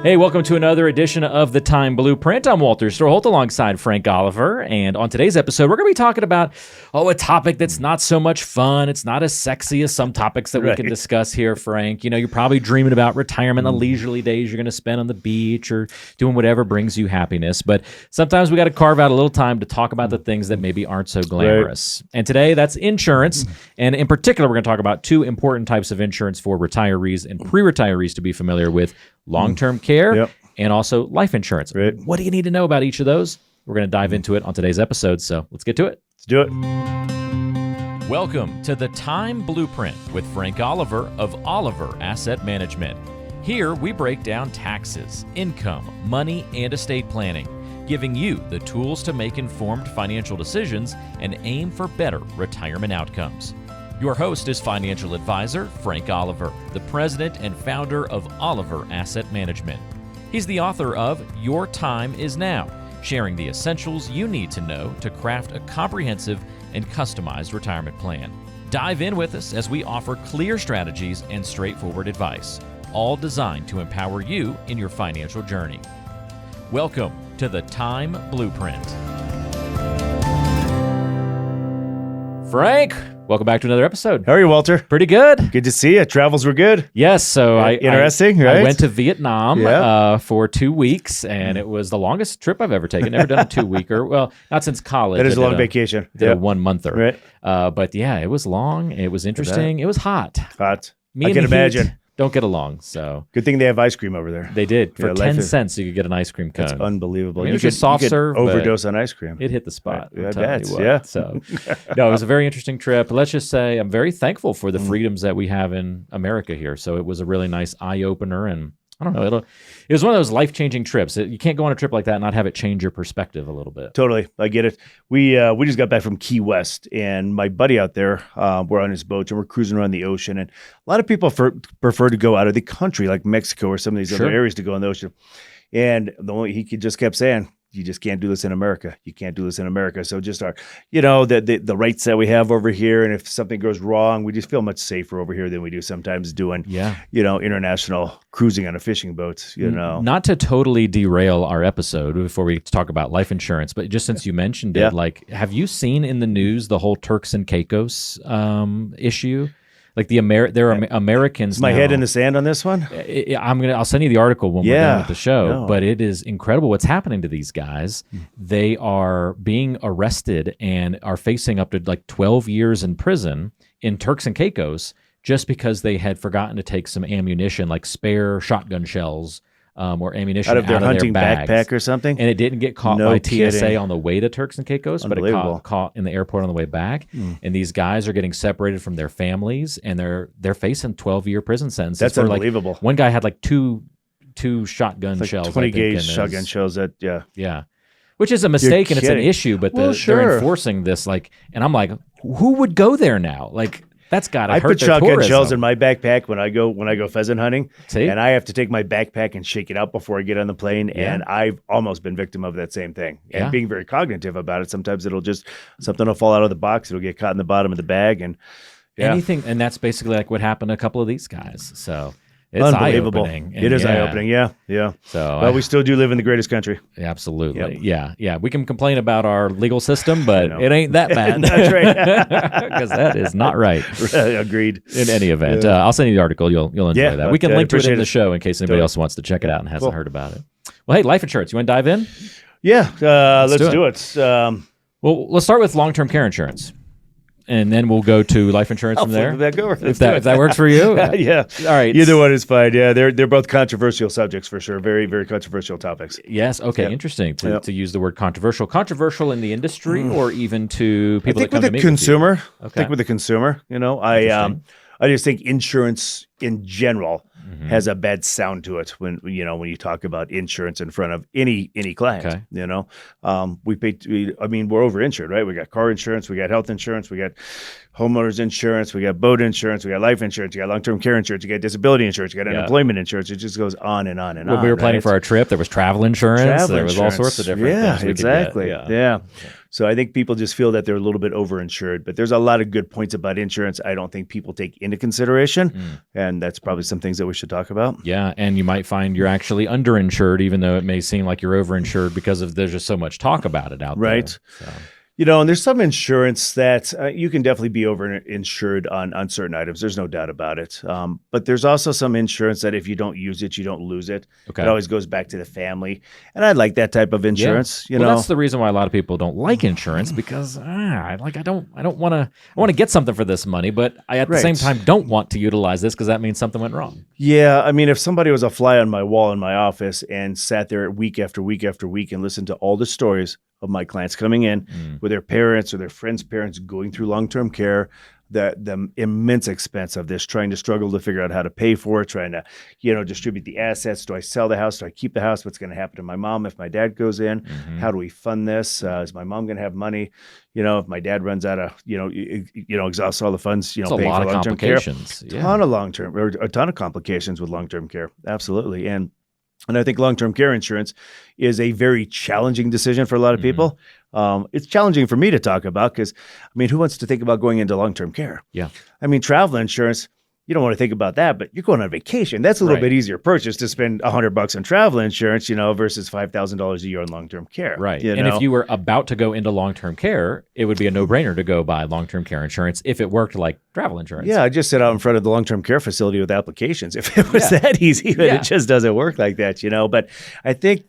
Hey, welcome to another edition of The Time Blueprint. I'm Walter Storholt alongside Frank Oliver. And on today's episode, we're going to be talking about, a topic that's not so much fun. It's not as sexy as some topics that we can discuss here, Frank. You know, you're probably dreaming about retirement, the leisurely days you're going to spend on the beach or doing whatever brings you happiness. But sometimes we got to carve out a little time to talk about the things that maybe aren't so glamorous. Right. And today, that's insurance. And in particular, we're going to talk about two important types of insurance for retirees and pre-retirees to be familiar with: long-term care and also life insurance. Right. What do you need to know about each of those? We're going to dive into it on today's episode, so let's get to it. Let's do it. Welcome to the Time Blueprint with Frank Oliver of Oliver Asset Management. Here we break down taxes, income, money, and estate planning, giving you the tools to make informed financial decisions and aim for better retirement outcomes. Your host is financial advisor Frank Oliver, the president and founder of Oliver Asset Management. He's the author of Your Time Is Now, sharing the essentials you need to know to craft a comprehensive and customized retirement plan. Dive in with us as we offer clear strategies and straightforward advice, all designed to empower you in your financial journey. Welcome to the Time Blueprint. Frank, welcome back to another episode. How are you, Walter? Pretty good. Good to see you. Travels were good. Yes. So right? I went to Vietnam for 2 weeks, and it was the longest trip I've ever taken. Never done a 2-weeker. Well, not since college. That is a long vacation. Did a 1-monther. Right. But yeah, it was long. It was interesting. It was hot. Hot. Me I and can the imagine. heat don't get along. So good thing they have ice cream over there. They did. For 10 cents, you could get an ice cream cone. That's unbelievable. I mean, it was just soft serve. Overdose on ice cream. It hit the spot. Right. I bet. Yeah. So, no, it was a very interesting trip. Let's just say I'm very thankful for the freedoms that we have in America here. So it was a really nice eye opener, and I don't know. It was one of those life-changing trips. You can't go on a trip like that and not have it change your perspective a little bit. Totally. I get it. We just got back from Key West, and my buddy out there, we're on his boat, and we're cruising around the ocean. And a lot of people prefer to go out of the country, like Mexico or some of these other areas, to go in the ocean. And he just kept saying, you just can't do this in America. You can't do this in America. So just the rights that we have over here, and if something goes wrong, we just feel much safer over here than we do sometimes doing, international cruising on a fishing boat, Not to totally derail our episode before we talk about life insurance, but just since you mentioned it, like, have you seen in the news the whole Turks and Caicos issue? Like there are Americans. Is my head in the sand on this one? I'll send you the article when we're done with the show. No. But it is incredible what's happening to these guys. They are being arrested and are facing up to like 12 years in prison in Turks and Caicos just because they had forgotten to take some ammunition, like spare shotgun shells. Or ammunition out of their hunting bags. Backpack or something, and it didn't get caught by TSA on the way to Turks and Caicos, but it caught in the airport on the way back. And these guys are getting separated from their families, and they're facing 12-year prison sentences. That's unbelievable. Like, one guy had like two shotgun shells, 20 gauge shotgun shells. Which is a mistake and it's an issue, but they're enforcing this. Like, and I'm like, who would go there now? Like, that's got to hurt their tourism. I put shotgun shells in my backpack when I go pheasant hunting. And I have to take my backpack and shake it out before I get on the plane. Yeah. And I've almost been victim of that same thing. And being very cognitive about it, sometimes something will fall out of the box. It'll get caught in the bottom of the bag. And anything. And that's basically like what happened to a couple of these guys. So it's unbelievable. Eye-opening. It is eye-opening. Yeah. So, we still do live in the greatest country. Absolutely. Yep. Yeah. We can complain about our legal system, but it ain't that bad. That's right. Because that is not right. Agreed. In any event, I'll send you the article. You'll enjoy that. We can link to it in the show in case anybody else wants to check it out and hasn't heard about it. Well, hey, life insurance. You want to dive in? Yeah. Let's do it. Well, let's start with long-term care insurance. And then we'll go to life insurance from there. If that works for you. Yeah. All right. Either one is fine. Yeah. They're both controversial subjects for sure. Very, very controversial topics. Yes. Okay. Yep. Interesting to use the word controversial. Controversial in the industry or even to people that come to meet consumer. with you? I think with the consumer, I just think insurance in general has a bad sound to it when you talk about insurance in front of any client. Okay. We're over-insured, right? We got car insurance, we got health insurance, we got homeowners insurance, we got boat insurance, we got life insurance, you got long-term care insurance, you got disability insurance, you got unemployment insurance. It just goes on and on and on. When we were planning for our trip, there was travel insurance. There was all sorts of different things. Exactly. Yeah. So I think people just feel that they're a little bit overinsured, but there's a lot of good points about insurance I don't think people take into consideration. And that's probably some things that we should talk about. Yeah. And you might find you're actually underinsured, even though it may seem like you're overinsured because there's just so much talk about it out there. So. And there's some insurance that you can definitely be overinsured on certain items. There's no doubt about it. But there's also some insurance that if you don't use it, you don't lose it. Okay. It always goes back to the family. And I like that type of insurance. Yeah. That's the reason why a lot of people don't like insurance, because I don't want to get something for this money, but I at the same time don't want to utilize this because that means something went wrong. Yeah. I mean, if somebody was a fly on my wall in my office and sat there week after week after week and listened to all the stories of my clients coming in with their parents or their friends' parents going through long-term care, the immense expense of this, trying to struggle to figure out how to pay for it, trying to, distribute the assets. Do I sell the house? Do I keep the house? What's going to happen to my mom if my dad goes in? How do we fund this? Is my mom going to have money? If my dad runs out of, exhausts all the funds, it's paying a lot for of long-term complications. Care. A ton of complications with long-term care. Absolutely. And I think long-term care insurance is a very challenging decision for a lot of people. It's challenging for me to talk about because, who wants to think about going into long-term care? Yeah. Travel insurance, you don't want to think about that, but you're going on vacation. That's a little bit easier purchase to spend $100 on travel insurance, versus $5,000 a year on long-term care. Right. And if you were about to go into long-term care, it would be a no-brainer to go buy long-term care insurance if it worked like travel insurance. Yeah, I just sit out in front of the long-term care facility with applications if it was that easy, but it just doesn't work like that, But I think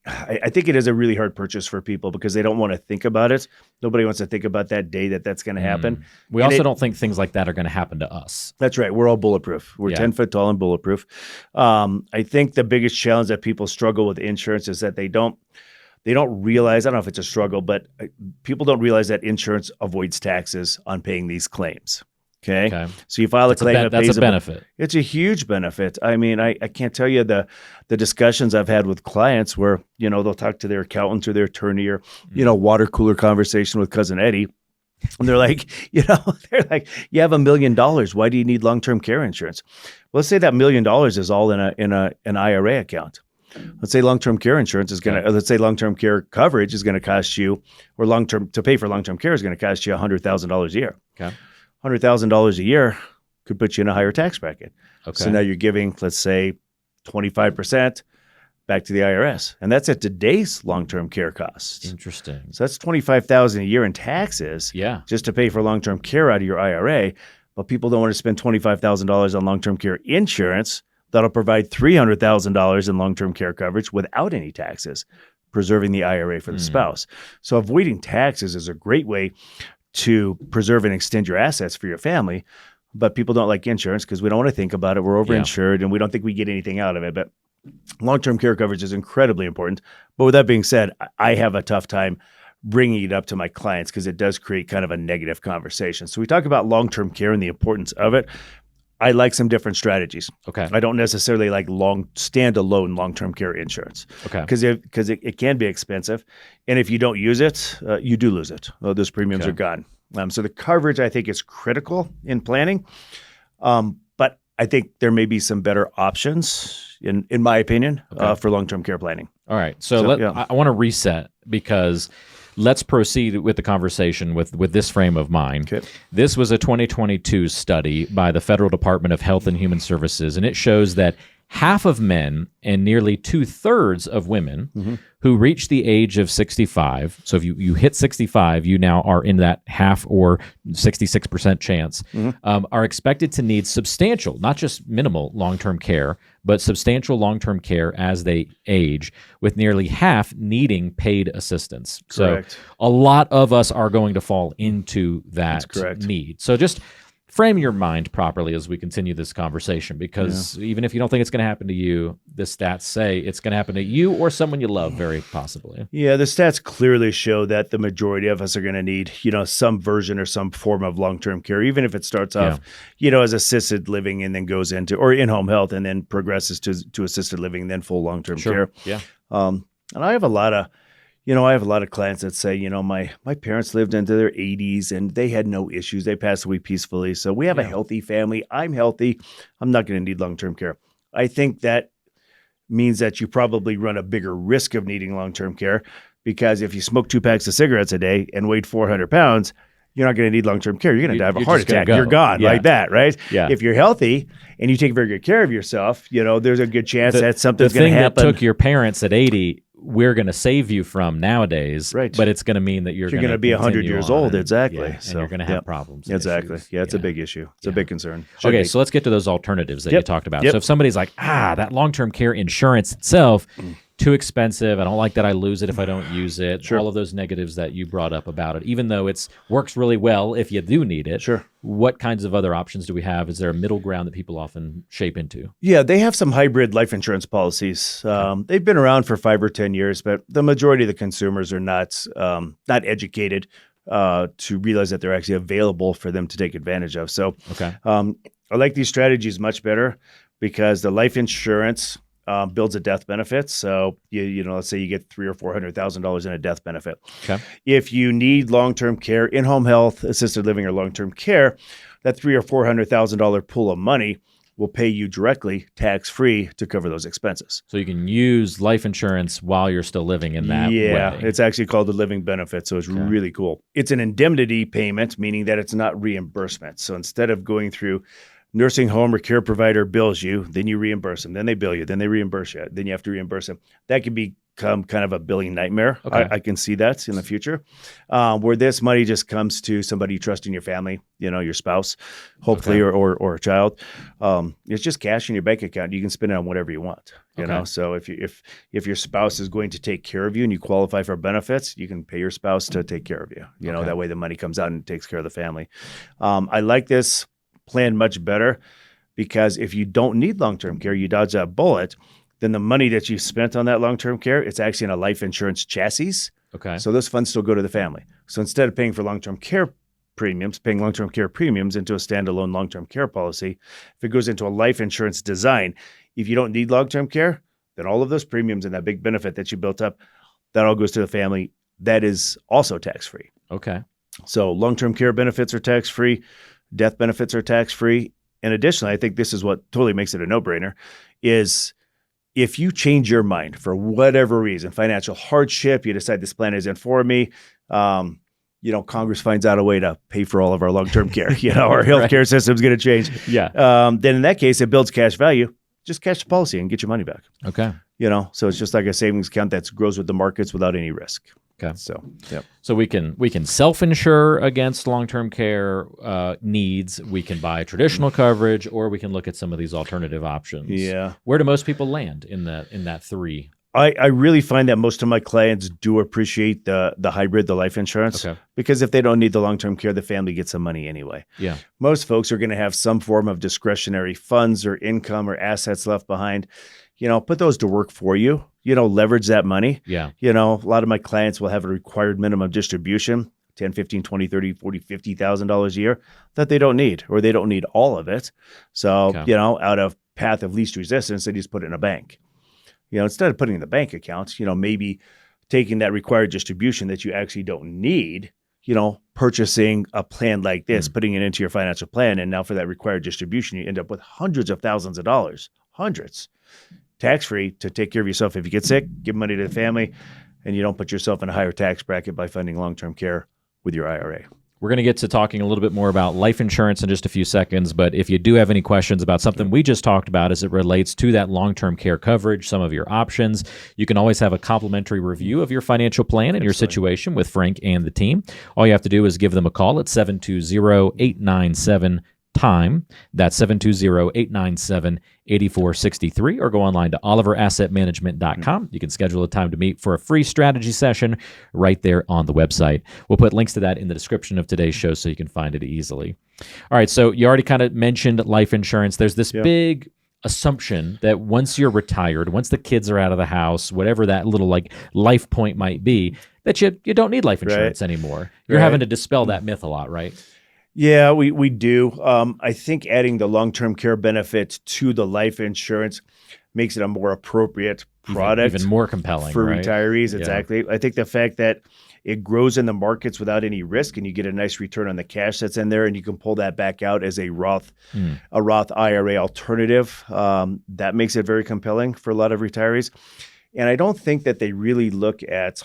I think it is a really hard purchase for people because they don't want to think about it. Nobody wants to think about that day that's going to happen. We also don't think things like that are going to happen to us. That's right. We're all bulletproof. We're 10 foot tall and bulletproof. I think the biggest challenge that people struggle with insurance is that they don't realize, I don't know if it's a struggle, but people don't realize that insurance avoids taxes on paying these claims. Okay. So you file a claim. That's a benefit. It's a huge benefit. I can't tell you the discussions I've had with clients where, they'll talk to their accountant or their attorney or, water cooler conversation with Cousin Eddie. And they're like, you have $1 million. Why do you need long-term care insurance? Well, let's say that $1 million is all in an IRA account. Let's say long-term care insurance is let's say long-term care coverage is going to cost you, or to pay for long-term care is going to cost you $100,000 a year. Okay. $100,000 a year could put you in a higher tax bracket. Okay. So now you're giving, let's say, 25% back to the IRS, and that's at today's long-term care costs. Interesting. So that's $25,000 a year in taxes, just to pay for long-term care out of your IRA. But people don't want to spend $25,000 on long-term care insurance that'll provide $300,000 in long-term care coverage without any taxes, preserving the IRA for the spouse. So avoiding taxes is a great way to preserve and extend your assets for your family. But people don't like insurance because we don't want to think about it. We're overinsured and we don't think we get anything out of it. But long-term care coverage is incredibly important. But with that being said, I have a tough time bringing it up to my clients because it does create kind of a negative conversation. So we talk about long-term care and the importance of it. I like some different strategies. Okay. I don't necessarily like standalone long-term care insurance. Okay. Because it can be expensive. And if you don't use it, you do lose it. Those premiums are gone. So the coverage, I think, is critical in planning. But I think there may be some better options, in my opinion, for long-term care planning. All right. So I want to reset because let's proceed with the conversation with this frame of mind. Okay. This was a 2022 study by the Federal Department of Health and Human Services, and it shows that half of men and nearly 2/3 of women who reach the age of 65, so if you hit 65, you now are in that half or 66% chance, are expected to need substantial, not just minimal long-term care, but substantial long-term care as they age, with nearly half needing paid assistance. Correct. So a lot of us are going to fall into that need. So just frame your mind properly as we continue this conversation, because even if you don't think it's going to happen to you, the stats say it's going to happen to you or someone you love, very possibly. Yeah, the stats clearly show that the majority of us are going to need, some version or some form of long-term care, even if it starts off, as assisted living and then goes into, or in-home health and then progresses to assisted living and then full long-term care. Yeah. And I have a lot of clients that say, my parents lived into their 80s and they had no issues. They passed away peacefully. So we have a healthy family. I'm healthy. I'm not going to need long-term care. I think that means that you probably run a bigger risk of needing long-term care, because if you smoke 2 packs of cigarettes a day and weigh 400 pounds, you're not going to need long-term care. You're going to die of a heart attack. You're gone like that, right? Yeah. If you're healthy and you take very good care of yourself, there's a good chance that something's going to happen. The thing that took your parents at 80, we're going to save you from nowadays, right? But it's going to mean that you're going to be 100 years old, exactly. And you're going to have problems. Exactly. Yeah, it's a big issue. It's a big concern. Okay, so let's get to those alternatives that you talked about. So if somebody's like, that long-term care insurance itself, too expensive. I don't like that I lose it if I don't use it. Sure. All of those negatives that you brought up about it, even though it works really well if you do need it. Sure. What kinds of other options do we have? Is there a middle ground that people often shape into? Yeah, they have some hybrid life insurance policies. They've been around for 5 or 10 years, but the majority of the consumers are not educated to realize that they're actually available for them to take advantage of. So I like these strategies much better because the life insurance builds a death benefit. So let's say you get $300,000 or $400,000 in a death benefit. Okay. If you need long-term care, in-home health, assisted living, or long-term care, that $300,000 or $400,000 pool of money will pay you directly, tax-free, to cover those expenses. So you can use life insurance while you're still living in that way. Yeah, it's actually called the living benefit, so it's really cool. It's an indemnity payment, meaning that it's not reimbursement. So instead of going through nursing home or care provider bills you, then you reimburse them, then they bill you, then they reimburse you, then you have to reimburse them. That can become kind of a billing nightmare. Okay. I can see that in the future, where this money just comes to somebody you trust in your family, your spouse, hopefully, or a child. It's just cash in your bank account. You can spend it on whatever you want. You know, so if your spouse is going to take care of you and you qualify for benefits, you can pay your spouse to take care of you. You know, that way the money comes out and takes care of the family. I like this plan much better because if you don't need long-term care, you dodge that bullet, then the money that you spent on that long-term care, it's actually in a life insurance chassis. Okay. So those funds still go to the family. So instead of paying for long-term care premiums, paying long-term care premiums into a standalone long-term care policy, if it goes into a life insurance design, if you don't need long-term care, then all of those premiums and that big benefit that you built up, that all goes to the family. That is also tax-free. Okay. So long-term care benefits are tax-free. Death benefits are tax-free. And additionally, I think this is what totally makes it a no-brainer, is if you change your mind for whatever reason, financial hardship, you decide this plan isn't for me, Congress finds out a way to pay for all of our long-term care, our healthcare system's going to change. Yeah. Then in that case, it builds cash value. Just cash the policy and get your money back. Okay. So it's just like a savings account that grows with the markets without any risk. Okay. So we can self-insure against long-term care needs. We can buy traditional coverage, or we can look at some of these alternative options. Yeah. Where do most people land in that three? I really find that most of my clients do appreciate the hybrid, the life insurance, because if they don't need the long-term care, the family gets some money anyway. Yeah. Most folks are going to have some form of discretionary funds or income or assets left behind. Put those to work for you. Leverage that money. Yeah. A lot of my clients will have a required minimum distribution, $10, $15, $20, $30, $40, $50,000 a year that they don't need, or they don't need all of it. So, out of path of least resistance, they just put it in a bank. Instead of putting it in the bank account, maybe taking that required distribution that you actually don't need, purchasing a plan like this, putting it into your financial plan. And now for that required distribution, you end up with hundreds of thousands of dollars, tax-free to take care of yourself. If you get sick, give money to the family, and you don't put yourself in a higher tax bracket by funding long-term care with your IRA. We're going to get to talking a little bit more about life insurance in just a few seconds, but if you do have any questions about something we just talked about as it relates to that long-term care coverage, some of your options, you can always have a complimentary review of your financial plan and your situation with Frank and the team. All you have to do is give them a call at 720-897-TIME. That's 720-897-8463, or go online to oliverassetmanagement.com. You can schedule a time to meet for a free strategy session right there on the website. We'll put links to that in the description of today's show so you can find it easily. All right, so you already kind of mentioned life insurance. There's this big assumption that once you're retired, once the kids are out of the house, whatever that little life point might be, that you don't need life insurance anymore. You're having to dispel that myth a lot, right? Yeah, we do. I think adding the long-term care benefit to the life insurance makes it a more appropriate product. Even more compelling for right? retirees. Exactly. I think the fact that It grows in the markets without any risk, and you get a nice return on the cash that's in there, and you can pull that back out as a Roth IRA alternative. That makes it very compelling for a lot of retirees. And I don't think that they really look at,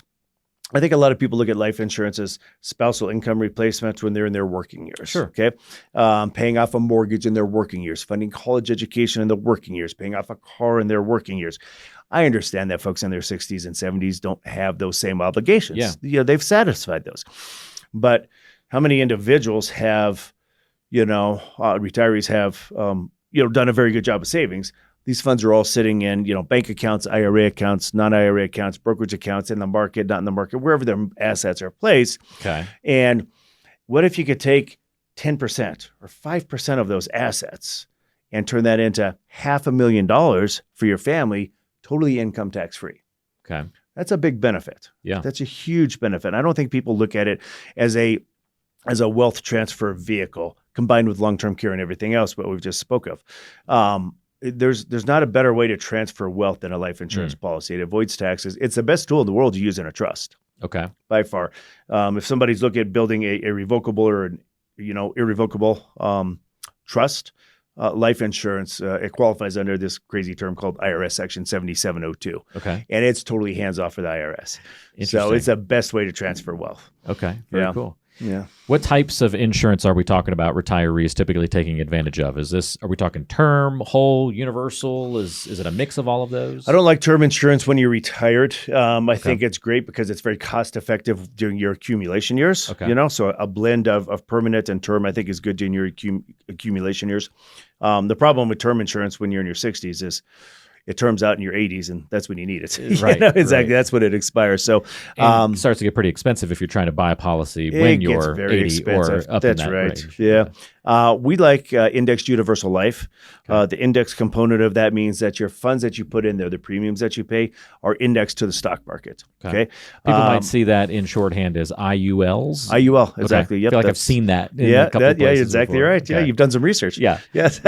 I think a lot of people look at life insurance as spousal income replacement when they're in their working years. Sure. Okay. Paying off a mortgage in their working years, funding college education in the working years, paying off a car in their working years. I understand that folks in their 60s and 70s don't have those same obligations. Yeah. You know, they've satisfied those. But how many individuals have, retirees have, done a very good job of savings? These funds are all sitting in, bank accounts, IRA accounts, non-IRA accounts, brokerage accounts, in the market, not in the market, wherever their assets are placed. Okay. And what if you could take 10% or 5% of those assets and turn that into $500,000 for your family, totally income tax free? Okay. That's a big benefit. Yeah. That's a huge benefit. I don't think people look at it as a wealth transfer vehicle combined with long-term care and everything else, what we've just spoke of. There's not a better way to transfer wealth than a life insurance policy. It avoids taxes. It's the best tool in the world to use in a trust. Okay. By far. If somebody's looking at building a revocable or an irrevocable trust, life insurance, it qualifies under this crazy term called IRS Section 7702. Okay. And it's totally hands off for the IRS. So it's the best way to transfer wealth. Okay. Very cool. Yeah. What types of insurance are we talking about retirees typically taking advantage of? Are we talking term, whole, universal? Is it a mix of all of those? I don't like term insurance when you're retired. I think it's great because it's very cost effective during your accumulation years. Okay. So a blend of permanent and term, I think, is good during your accumulation years. The problem with term insurance when you're in your 60s is it terms out in your 80s, and that's when you need it. Right. Exactly. Right. That's when it expires. So it starts to get pretty expensive if you're trying to buy a policy when you're 80 expensive. or up That's in that right. range. Yeah. We like indexed universal life. The index component of that means that your funds that you put in there, the premiums that you pay, are indexed to the stock market. Okay. People might see that in shorthand as IULs. IUL, exactly. Okay. Yep. I feel like I've seen that in a couple of places exactly before. right. Okay. Yeah, you've done some research. Yeah. Yes.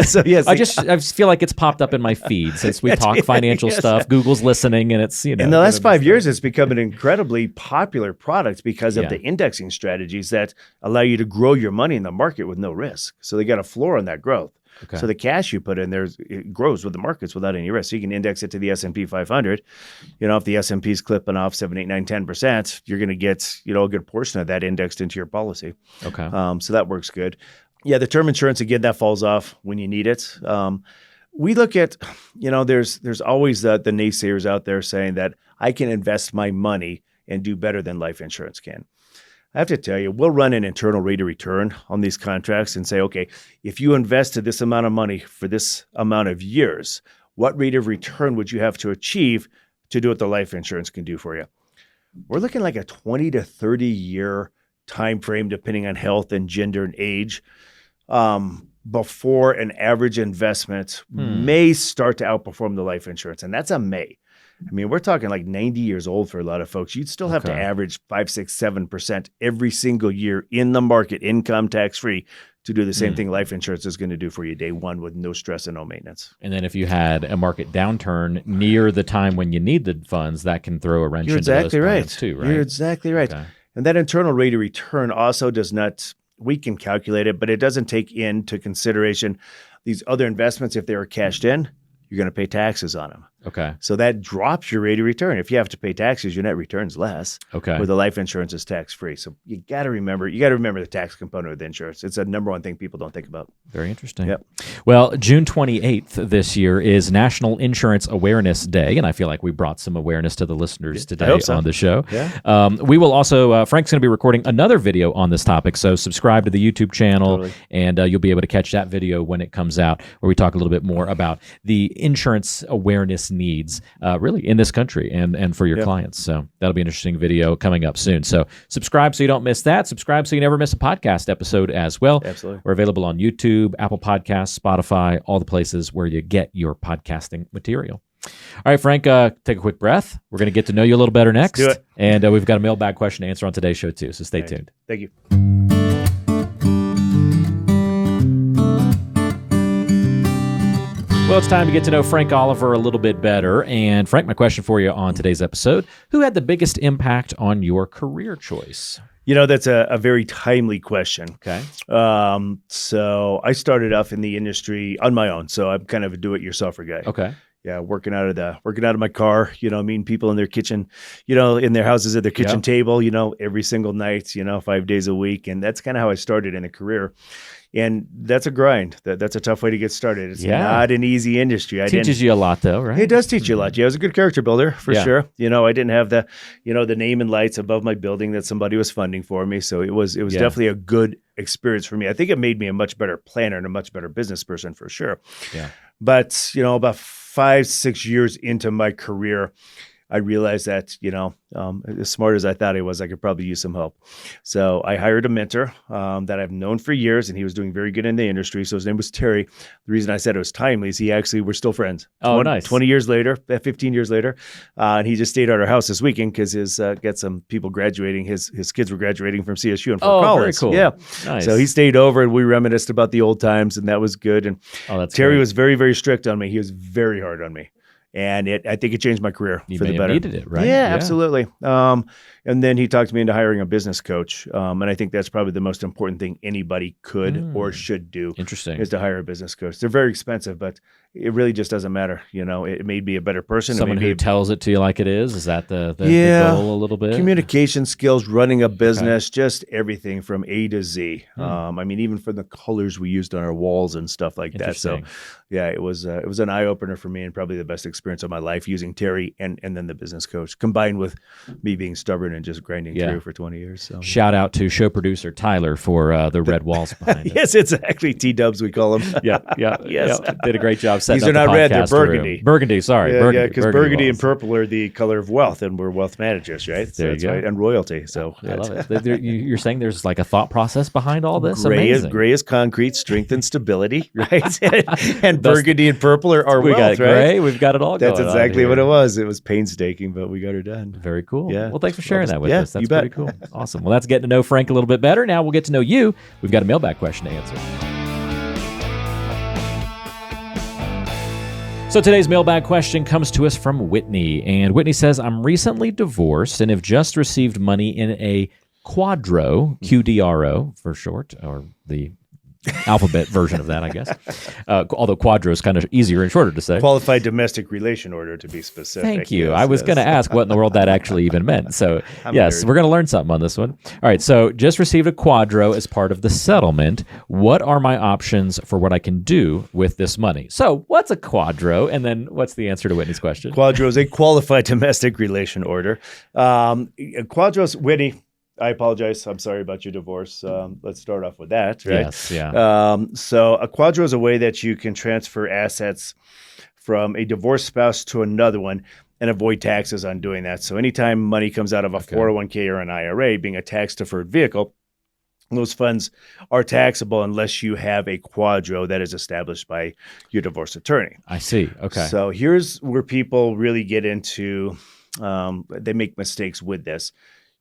So yes, I just feel like it's popped up in my feed since we talk financial stuff. Google's listening, and it's in the last 5 years, it's become an incredibly popular product because of the indexing strategies that allow you to grow your money in the market with no risk. So they got a floor on that growth. Okay. So the cash you put in there, it grows with the markets without any risk. So you can index it to the S&P 500. If the S&P is clipping off 7, 8, 9, 10%, you're going to get a good portion of that indexed into your policy. Okay. So that works good. Yeah, the term insurance, again, that falls off when you need it. We look at, there's always the naysayers out there saying that I can invest my money and do better than life insurance can. I have to tell you, we'll run an internal rate of return on these contracts and say, okay, if you invested this amount of money for this amount of years, what rate of return would you have to achieve to do what the life insurance can do for you? We're looking like a 20 to 30 year time frame, depending on health and gender and age, before an average investment may start to outperform the life insurance. And that's a may. I mean, we're talking like 90 years old for a lot of folks. You'd still have to average 5, 6, 7% every single year in the market, income tax free, to do the same thing life insurance is going to do for you day one with no stress and no maintenance. And then if you had a market downturn near the time when you need the funds, that can throw a wrench into those plans too, right? You're exactly right. Okay. And that internal rate of return also does not, we can calculate it, but it doesn't take into consideration these other investments. If they were cashed in, you're going to pay taxes on them. Okay. So that drops your rate of return. If you have to pay taxes, your net return's less. Okay. Where the life insurance is tax-free. So you got to remember the tax component of the insurance. It's a number one thing people don't think about. Very interesting. Yep. Well, June 28th this year is National Insurance Awareness Day, and I feel like we brought some awareness to the listeners today on the show. Yeah. We will also, Frank's going to be recording another video on this topic, so subscribe to the YouTube channel, and you'll be able to catch that video when it comes out, where we talk a little bit more about the insurance awareness needs really in this country and for your clients. So that'll be an interesting video coming up soon. So subscribe so you don't miss that. Subscribe so you never miss a podcast episode as well. Absolutely. We're available on YouTube, Apple Podcasts, Spotify, all the places where you get your podcasting material. All right, Frank, take a quick breath. We're going to get to know you a little better next. Let's do it. And we've got a mailbag question to answer on today's show too, so stay tuned. Thank you. Well, it's time to get to know Frank Oliver a little bit better. And Frank, my question for you on today's episode, who had the biggest impact on your career choice? That's a very timely question. Okay. So I started off in the industry on my own. So I'm kind of a do-it-yourselfer guy. Okay. Yeah, working out of my car, meeting people in their kitchen, in their houses at their kitchen table, every single night, 5 days a week. And that's kind of how I started in a career. And that's a grind. That's a tough way to get started. It's not an easy industry. It teaches you a lot, though, right? It does teach you a lot. Yeah, it was a good character builder for sure. I didn't have the name and lights above my building that somebody was funding for me. So it was definitely a good experience for me. I think it made me a much better planner and a much better business person for sure. Yeah. But, about 5-6 years into my career, I realized that, as smart as I thought I was, I could probably use some help. So I hired a mentor that I've known for years, and he was doing very good in the industry. So his name was Terry. The reason I said it was timely is we're still friends. Oh, nice. 20 years later, 15 years later. And he just stayed at our house this weekend because got some people graduating. His kids were graduating from CSU and from college. Very cool. Yeah. Nice. So he stayed over and we reminisced about the old times, and that was good. And Terry was very, very strict on me. He was very hard on me. And I think it changed my career for the better. You needed it, right? Yeah, absolutely. And then he talked me into hiring a business coach. And I think that's probably the most important thing anybody could or should do. Interesting. Is to hire a business coach. They're very expensive, but it really just doesn't matter. It made me a better person. Someone who tells it to you like it is. Is that the goal a little bit? Communication skills, running a business, just everything from A to Z. Even from the colors we used on our walls and stuff like that. So, yeah, it was an eye opener for me and probably the best experience of my life using Terry and then the business coach combined with me being stubborn and just grinding through for 20 years. So shout out to show producer Tyler for the red walls behind it. Yes, it's actually T-dubs we call them. Yes. Did a great job setting These are up not the red, they're podcast burgundy. room. Burgundy, sorry. Yeah, because burgundy walls. and purple are the color of wealth, and we're wealth managers, right? There you go. Right. And royalty. So I love it. You're saying there's like a thought process behind all this? Gray Amazing. is concrete, strength and stability, right? And burgundy and purple are we wealth, got right? gray. We've got it all That's going on exactly here. what it was. It was painstaking, but we got her done. Very cool. Yeah. Well, thanks for sharing that with us. That's you bet. pretty cool. Awesome. Well, that's getting to know Frank a little bit better. Now we'll get to know you. We've got a mailbag question to answer. So today's mailbag question comes to us from Whitney. And Whitney says, I'm recently divorced and have just received money in a QDRO, QDRO for short, or the alphabet version of that, I guess. Although quadro is kind of easier and shorter to say. Qualified domestic relation order, to be specific. Thank you. Yes, I was going to ask what in the world that actually even meant. So, yes, we're going to learn something on this one. All right. So, just received a quadro as part of the settlement. What are my options for what I can do with this money? So, what's a quadro? And then, what's the answer to Whitney's question? Quadro is a qualified domestic relation order. Quadros, Whitney, I apologize. I'm sorry about your divorce. Let's start off with that, right? Yes, yeah. So a quadro is a way that you can transfer assets from a divorced spouse to another one and avoid taxes on doing that. So anytime money comes out of a 401k or an IRA, being a tax-deferred vehicle, those funds are taxable unless you have a quadro that is established by your divorce attorney. I see. Okay. So here's where people really get into, they make mistakes with this.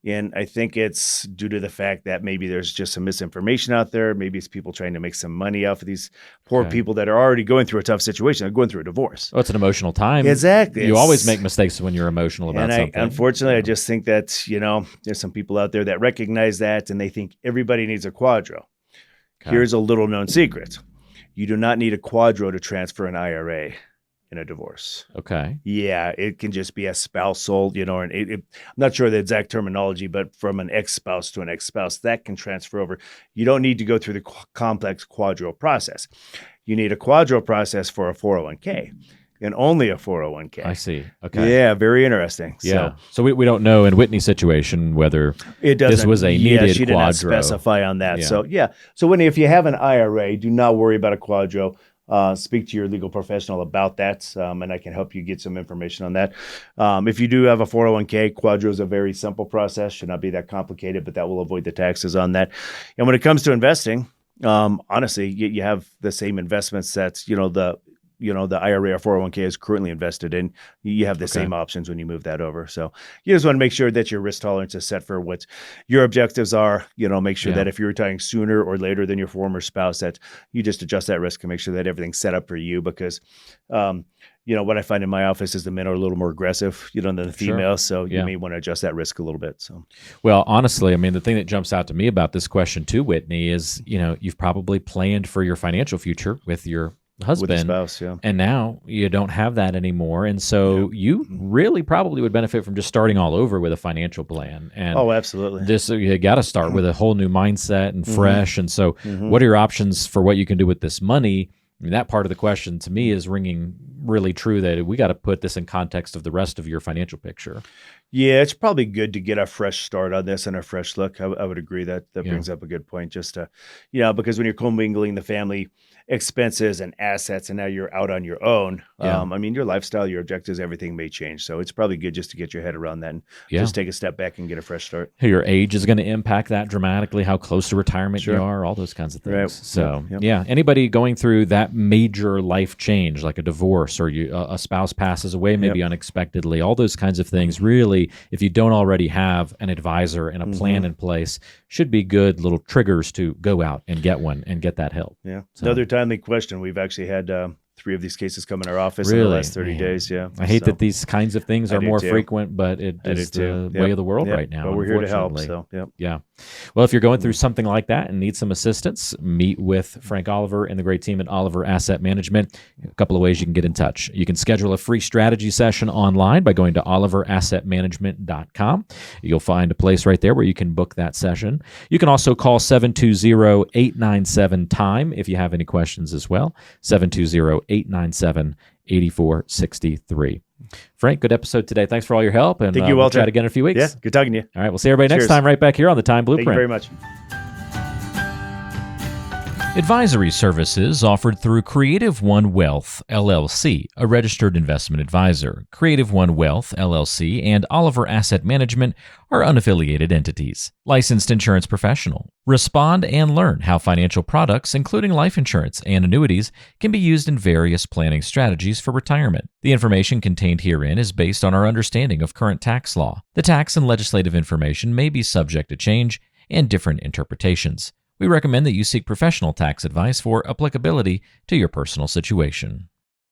And I think it's due to the fact that maybe there's just some misinformation out there. Maybe it's people trying to make some money off of these poor people that are already going through a tough situation. They're going through a divorce. Well, it's an emotional time. Exactly. You always make mistakes when you're emotional about something. Unfortunately, I just think that, there's some people out there that recognize that and they think everybody needs a quadro. Okay. Here's a little known secret. You do not need a quadro to transfer an IRA in a divorce. Okay. Yeah, it can just be a spousal, and I'm not sure the exact terminology, but from an ex-spouse to an ex-spouse, that can transfer over. You don't need to go through the complex quadro process. You need a quadro process for a 401k and only a 401k. I see. Okay. Yeah, very interesting. Yeah. So we don't know in Whitney's situation whether this was a needed she did quadro. Not specify on that. Yeah. So Whitney, if you have an IRA, do not worry about a quadro. Speak to your legal professional about that, and I can help you get some information on that. If you do have a 401k, quadro is a very simple process, should not be that complicated, but that will avoid the taxes on that. And when it comes to investing, honestly, you have the same investments that, the IRA or 401k is currently invested in, you have the same options when you move that over. So you just want to make sure that your risk tolerance is set for what your objectives are. Make sure that if you're retiring sooner or later than your former spouse, that you just adjust that risk and make sure that everything's set up for you. Because what I find in my office is the men are a little more aggressive, than the females. So you may want to adjust that risk a little bit. So, well, honestly, I mean, the thing that jumps out to me about this question too, Whitney, is, you've probably planned for your financial future with your husband, with the spouse, and now you don't have that anymore. And so you really probably would benefit from just starting all over with a financial plan. And absolutely. You got to start with a whole new mindset and fresh. And so what are your options for what you can do with this money? I mean, that part of the question to me is ringing really true, that we got to put this in context of the rest of your financial picture. Yeah, it's probably good to get a fresh start on this and a fresh look. I would agree that brings up a good point. Just to, because when you're commingling the family expenses and assets, and now you're out on your own, your lifestyle, your objectives, everything may change. So it's probably good just to get your head around that and just take a step back and get a fresh start. Your age is going to impact that dramatically, how close to retirement you are, all those kinds of things. Right. So, anybody going through that major life change, like a divorce or a spouse passes away, maybe unexpectedly, all those kinds of things, really, if you don't already have an advisor and a plan in place, should be good little triggers to go out and get one and get that help. Yeah. So. Another timely question. We've actually had 3 of these cases come in our office in the last 30 days. Yeah. I hate that these kinds of things are more frequent, but it is the way of the world right now. But we're here to help. So, yeah. Well, if you're going through something like that and need some assistance, meet with Frank Oliver and the great team at Oliver Asset Management. A couple of ways you can get in touch. You can schedule a free strategy session online by going to oliverassetmanagement.com. You'll find a place right there where you can book that session. You can also call 720-897-TIME if you have any questions as well. 720-897-8463. Frank, good episode today. Thanks for all your help. And thank you, Walter. We'll chat again in a few weeks. Yeah, good talking to you. All right, we'll see everybody next time right back here on the Time Blueprint. Thank you very much. Advisory services offered through Creative One Wealth, LLC, a registered investment advisor. Creative One Wealth, LLC, and Oliver Asset Management are unaffiliated entities. Licensed insurance professional. Respond and learn how financial products, including life insurance and annuities, can be used in various planning strategies for retirement. The information contained herein is based on our understanding of current tax law. The tax and legislative information may be subject to change and different interpretations. We recommend that you seek professional tax advice for applicability to your personal situation.